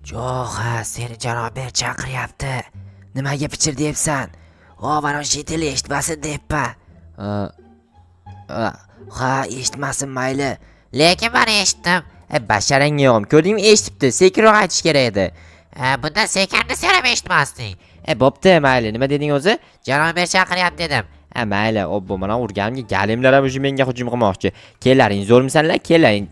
Jo'xa, seni janob chaqiryapti. Nimaga pichir deyapsan? Mana shu tili eshitmasin deyappa. Ha, eshitmasin mayli. Lekin men eshitdim. Basharangga yo'q. Ko'rdingmi, eshitibdi. Sekinroq aytish kerak edi. Bunda sekinni so'rab eshitmasding. Bo'pti, mayli. Nima deding o'zi? Janob chaqiryapti dedim. Mayli, obbo, mana urganimga galimlar ham o'sha menga hujum qilmoqchi. Kelaring, zo'rmisanlar?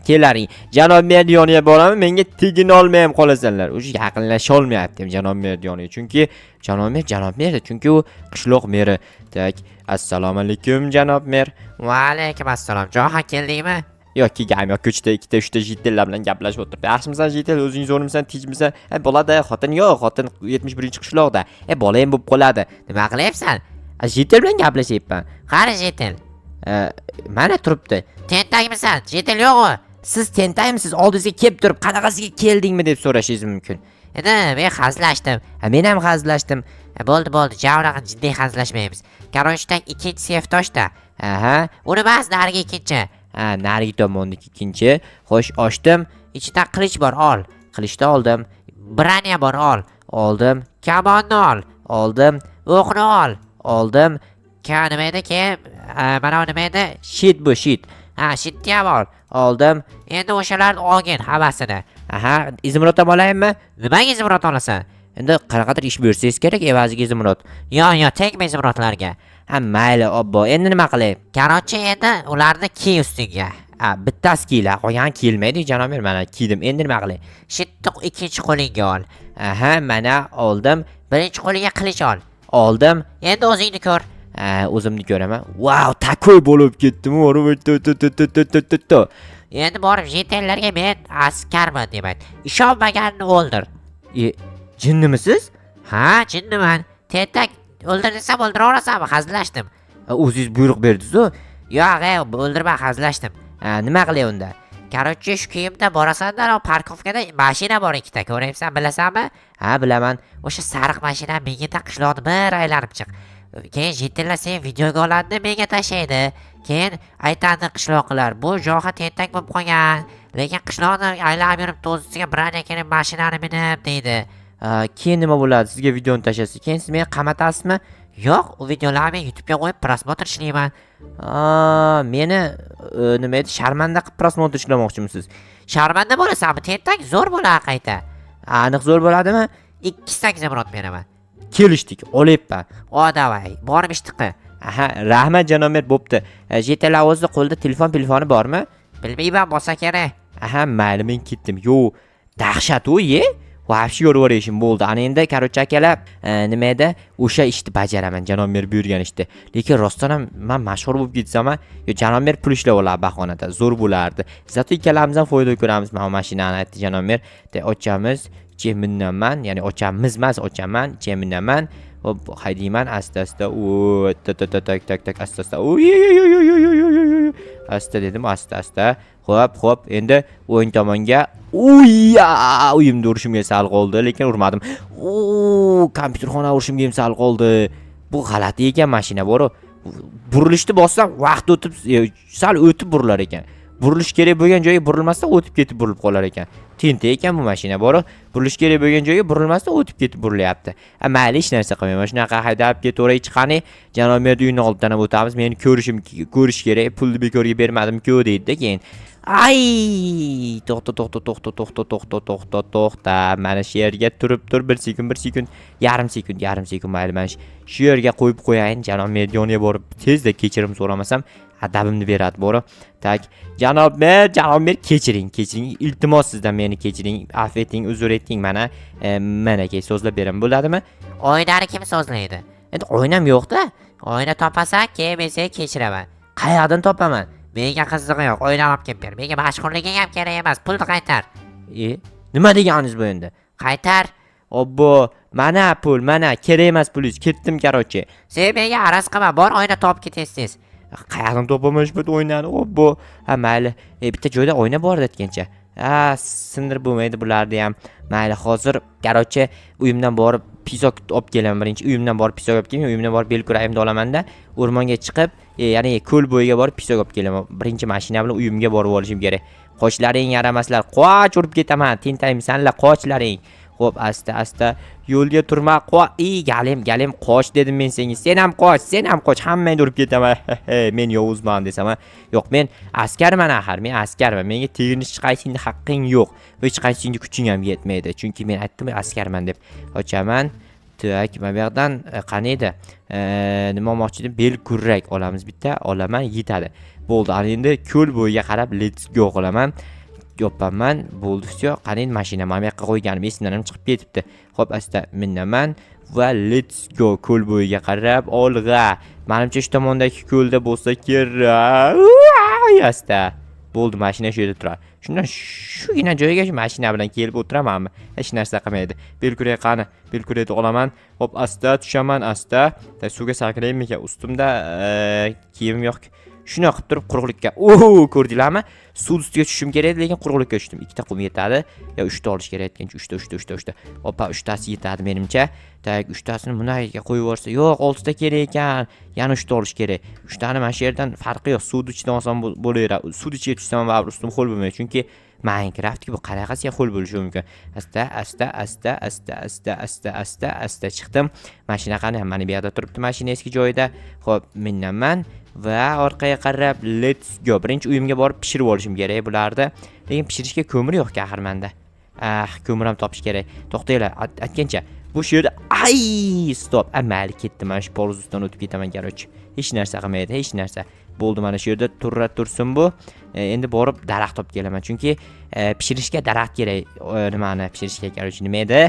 Kelaring. Janob Merdiyoniga boraman, menga tegin olmay ham qolasanlar. O'sha yaqinlasha olmayaptim janob Merdiyoniga. Chunki janob mer, chunki u qishloq meri. Tak, assalomu alaykum janob mer. Va alaykum assalom. Jo'xa keldingmi? Yo'q, kelganim yo'q. Ko'chada 2-3 jitillar bilan gaplashib o'tiribdi. Yaxshimisan jitil, o'zing zo'rmisan, tinchmisan? Bo'ladi, xotin yo'q, xotin 71-qishloqda. Bola ham bo'lib qoladi. Nima qilyapsan? Jitil bilan gaplashyapman. Qani jitil? Mana turibdi. Tentakmisan? Jitil yo'qmi? Siz tentakmisiz? Oldingizga kelib turib, qanaqasiga keldingmi deb so'rashingiz mumkin. Men hazillashdim. Men ham hazillashdim. Bo'ldi, javraqa jiddiy hazillashmaymiz. Karoshdak 2-sinfdoshda. Uni emas, narigi ikkinchi. Narigi tomonniki ikkinchi. Xo'sh, ochdim. Ichida qilich bor, ol. Qilichni oldim. Branya bor, ol. Oldim. Kamonni ol. Oldim. O'qni ol. Oldim. Nima edi keyin? Mana nima edi? Shit bu, shit. Shitni ham ol. Oldim. Endi o'shalarni olgin hammasini. Izimrot ham olaymi? Nimaga izimrot olasan? Endi qanaqadir ish bersangiz kerak, evaziga izimrot. Yo'q, tegma izimrotlarga. Mayli, obbo. Endi nima qilay? Qarochi endi ularni kiy ustiga. Bittasi kiyla, qolgan kiyilmaydi, janob mer. Mana kiydim. Endi nima qilay? Shitni ikkinchi qo'lingga ol. Mana oldim. Birinchi qo'liga qilich ol. Oldim. Endi o'zingni ko'r. O'zimni ko'raman. Wow, takoy bo'lib ketdim. Endi borib jetellarga men askarman deb ayt. Ishonmaganni o'ldir. Jinnimisiz? Ha, jinniman. Tentak o'ldirsam o'ldiraverasizmi? Hazillashdim. O'zingiz buyruq berdingiz-ku? Yo'q, o'ldirma, hazillashdim. Nima qilay unda? Qarochi shu kiyimda borasan-da, parkovkada mashina bor ikkita, ko'ryapsan, bilasanmi? Bilaman. O'sha sariq mashina menga qishloqni bir aylanib chiq. Keyin jetillar seni videoga oladi, menga tashlaydi. Keyin aytadi qishloqlar, bu Jo'xa tentak bo'lib qolgan, lekin qishloqni aylanib yurib o'ziga branya kelib mashinani minib deydi. Keyin nima bo'ladi? Sizga videoni tashlasa, keyin siz meni qamatasizmi? Yo'q, u videolarni YouTube'ga qo'yib prosmotr ishlayman. Meni nima edi? Sharmanda qilib prosmotr ishlamoqchimisiz? Sharmanda bo'lasanmi? Tentak zo'r bo'ladi qayta. Aniq zo'r bo'ladimi? 2 izimrot beraman. Kelishdik, olayapman. Davay, borib ishtiqi. Rahmat janob mer, bo'pti. Jetellar o'zida qo'lda telefoni bormi? Bilmayman, bo'lsa kerak. Mayli, men ketdim. Yo'q, dahshat u-ye. Vahshiy yo'rvarishim bo'ldi. Ana endi qarochi akalar, nima edi? O'sha ishni bajaraman, janob mer buyurgan ishni. Lekin rostdan ham men mashhur bo'lib ketsam, janob mer pul ishlab oladi bahonada. Zo'r bo'lardi. Zato ikkalamiz ham foyda ko'ramiz. Mana mashinani aytdi janob mer. Ochamiz, cheminaman, ya'ni ochamiz emas, ochaman, cheminaman. Hop, haydayman asta-asta. Tak, asta-asta. Asta dedim, asta-asta. Xo'p, endi o'ng tomonga. Uyimda urishimga sal qoldi, lekin urmadim. Kompyuterxona urishimga ham sal qoldi. Bu g'alati ekan, mashina bor. Burilishni bossam, vaqt o'tib, sal o'tib burilar ekan. Burilish kerak bo'lgan joyga burilmasdan o'tib ketib burilib qolar ekan. Tinta ekan bu mashina bor. Burilish kerak bo'lgan joyga burilmasdan o'tib ketib burilyapti. Mayli, hech narsa qilmayman. Shunaqa haydab ketaveray, chiqani. Janob mer uyning oldidan ham o'tamiz. Meni ko'rish kerak. Pulni bekorga bermadim-ku deydi keyin. To'xta. Mana shu yerga turib tur, 1 sekund, yarim sekund mayli. Mana shu yerga qo'yib qo'yayin. Janob Merdiyoniga borib tezda kechirim so'ramasam, adabimni beradi bor. Tak, janob mer, kechiring. Iltimos sizdan meni kechiring, afv eting, uzr eting. Mana ke so'zlab beraman, bo'ladimi? Oynani kim so'zlaydi? Endi oynam yo'q-da. Oyna topasan, keyin men seni kechiraman. Qayerdan topaman? Menga qizig'i yo'q, oyna olib kelib ber. Menga mashhurliging ham kerak emas, pulni qaytar. Nima deganingiz bu endi? Qaytar. Obbo, mana pul, mana kerak emas pulingiz. Ketdim qarochi. Sen menga araz qilma, bor oyna topib ketasiz. Qayerdan topaman shu oynani? Obbo, mayli. Bitta joyda oyna bor aytgancha. Sindirib bo'lmaydi bularni ham. Mayli, hozir qarochi uyimdan borib pisok olib kelaman. Birinchi uyimdan borib pisok olib kelaman, uyimdan borib belkurayimni olamanda, o'rmonga chiqib, ya'ni ko'l bo'yiga borib pisok olib kelaman. Birinchi mashina bilan uyimga borib olishim kerak. Qochlaring yaramaslar, qoch urib ketaman. Tintaymisanlar, qochlaring. Xo'p, asta yo'lga turma, galim qoch dedim men senga. Sen ham qoch, hammangni urib ketaman. Men yovuzman desam, yo'q, men askarman axir, men askarman. Menga teginish chiqayishingga haqqing yo'q. Hech qaysingga kuching ham yetmaydi. Chunki men aytdim askarman deb. Ochaman. Tak, mana bu yerdan qani edi? Nima olmoqchi edim? Bel kurrak olamiz bitta, olaman, yetadi. Bo'ldi. Ana endi ko'l bo'yiga qarab let's go qilaman. Yopaman, bo'ldi, всё. Qani mashina mana bu yoqqa qo'yganim esimdan ham chiqib ketibdi. Xo'p, asta minaman va let's go ko'l bo'yiga qarab olg'a. Menimcha shu tomondagi ko'lda bo'lsa kerak. Asta. Bo'ldi, mashina shu yerda turadi. Shundan shugina joyga shu mashina bilan kelib o'tiramanmi? Hech narsa qilmaydi. Belkurak qani? Belkurakni olaman. Hop, asta tushaman, asta. Suvga sakraymikan? Ustimda kiyim yo'q. Shuni qilib turib quruqlikka. Ko'rdinglarmi? Suv ustiga tushishim kerak edi, lekin quruqlikka tushdim. Ikkita qum yetadi. Yo 3 ta olish kerak ekan. 3 ta. Hoppa, 3 tasi yetadi menimcha. Tak, 3 tasini bunayga qo'yib yuborsa, yo'q, 6 ta kerak ekan. Yana 3 ta olish kerak. 3 tani mana shu yerdan farqi yo'q. Suvni ichidan olsam bo'laveradi. Suv ichiga tushsam baribir ustim ho'l bo'lmaydi. Chunki Minecraftga bu qanaqasi ho'l bo'lishi mumkin. Asta chiqdim. Mashina qani? Mana bu yerda turibdi, mashina eski joyida. Xo'p, minaman va orqaga qarab let's go. Birinchi uyimga borib pishirib olishim kerak bularni. Lekin pishirishga ko'mir yo'q axir menda. Ko'mir ham topish kerak. To'xtanglar, aytgancha. Bu yerda stop. Mayli ketdim. Mana shu poluzdan o'tib ketaman, qarochi. Hech narsa qilmaydi, hech narsa. Bo'ldi, mana shu yerda tursin bu. Endi borib daraxt topib kelaman. Chunki pishirishga daraxt kerak. Nimani pishirishga qarochi nima edi?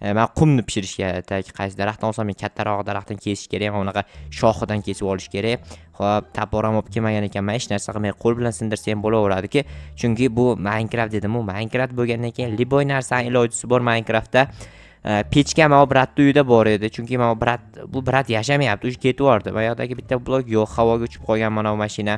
Men qumni pishirishga qaysi daraxtdan olsam, men kattaroq daraxtdan kesish kerak, unaqa shoxidan kesib olish kerak. Xo'p, taboram olib kelmagan ekanman, hech narsa qilmay qo'l bilan sindirsam bo'laveradi-ki, chunki bu Minecraft dedim, u Minecraft bo'lgandan keyin liboy narsani ilojisi bor Minecraftda. Pechka mana brat uyida bor edi, chunki mana brat yashamayapti, u ketib yordi. Bu yerdagi bitta blok yo'q, havoga uchib qolgan mana bu mashina.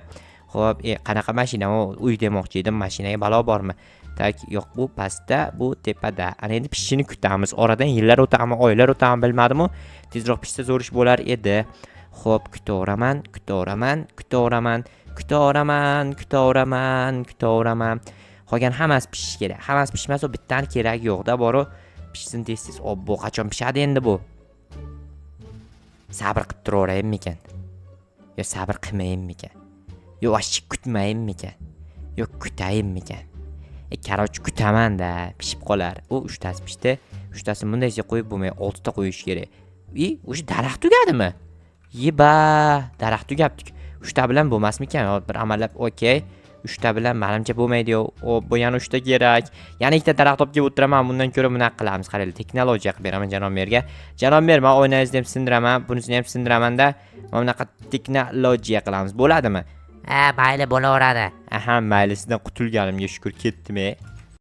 Xo'p, qanaqa mashina? Uy demoqchi edim, mashinaga balo bormi? Tak, yo'q, bu pastda, bu tepada. Ana endi pishishini kutamiz. Oradan yillar o'tami, oylar o'tami bilmadim-ku. Tezroq pishsa zo'r ish bo'lar edi. Xo'p, kutaoraman. Qolgan hammasi pishish kerak. Hammasi pishmasa bittani kerak yo'q-da, boru pishsin tez. Obbo, qachon pishadi endi bu? Sabr qilib turaveraymikan? Yo sabr qilmaymikan? Yo vashchi kutmaymikan? Yo kutaymikan? Qarochi kutaman-da, pishib qolar. U 3 tasi pishdi. 3 tasini bundaycha qo'yib bo'lmaydi, 6 ta qo'yish kerak. O'sha daraxt tugadimi? Daraxt tugabdik. 3 ta bilan bo'lmasmikan? Bir amallab, okey. 3 ta bilan menimcha bo'lmaydi-yu. Bu yana 3 ta kerak. Yana ikkita daraxt olib kelib o'tiraman. Bundan ko'ra bunaqa qilamiz. Qaranglar, texnologiya qilib beraman janob merga. Janob mer, men o'ynagingizni ham sindiraman, bunisini ham sindiraman-da. Mana bunaqa texnologiya qilamiz. Bo'ladimi? Mayli, bo'laveradi. Mayli, sizdan qutulganimga shukr, ketdim.